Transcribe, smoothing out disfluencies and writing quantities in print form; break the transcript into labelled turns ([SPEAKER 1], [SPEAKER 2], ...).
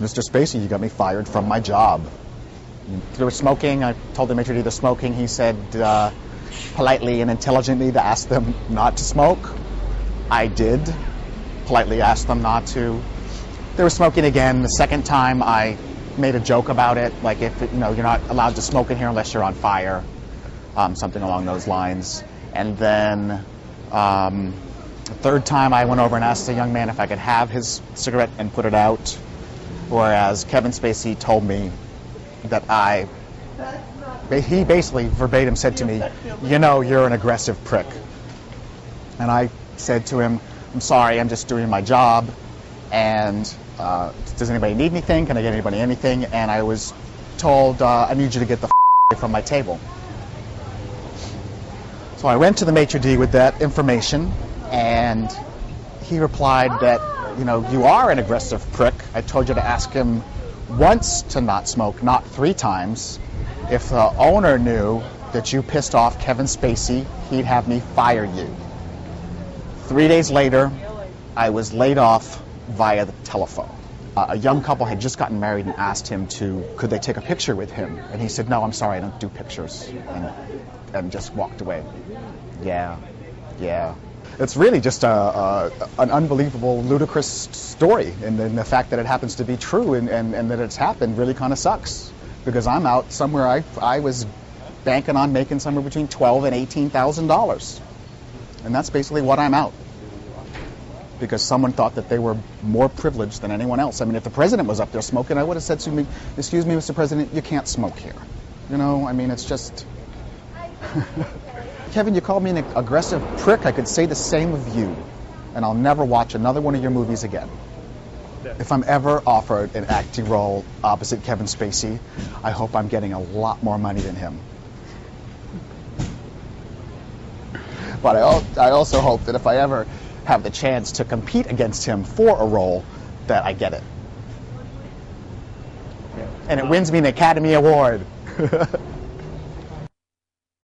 [SPEAKER 1] Mr. Spacey, you got me fired from my job. They were smoking. I told the maitre d' they're smoking. He said politely and intelligently to ask them not to smoke. I did politely ask them not to. They were smoking again. The second time I made a joke about it, like if you're not allowed to smoke in here unless you're on fire, something along those lines. And then the third time I went over and asked the young man if I could have his cigarette and put it out. Whereas Kevin Spacey told me that he basically verbatim said to me, you're an aggressive prick. And I said to him, I'm sorry, I'm just doing my job, and does anybody need anything? Can I get anybody anything? And I was told, I need you to get the away from my table. So I went to the maitre d' with that information, and he replied that, you are an aggressive prick. I told you to ask him once to not smoke, not 3 times. If the owner knew that you pissed off Kevin Spacey, he'd have me fire you. 3 days later, I was laid off via the telephone. A young couple had just gotten married and asked him could they take a picture with him? And he said, no, I'm sorry, I don't do pictures, and just walked away. Yeah. It's really just an unbelievable, ludicrous story, and the fact that it happens to be true and that it's happened really kind of sucks, because I'm out somewhere I was banking on making somewhere between $12,000 and $18,000, and that's basically what I'm out, because someone thought that they were more privileged than anyone else. I mean, if the president was up there smoking, I would have said to me, excuse me, Mr. President, you can't smoke here. It's just... Kevin, you called me an aggressive prick. I could say the same of you, and I'll never watch another one of your movies again. If I'm ever offered an acting role opposite Kevin Spacey, I hope I'm getting a lot more money than him. But I also hope that if I ever have the chance to compete against him for a role, that I get it. And it wins me an Academy Award.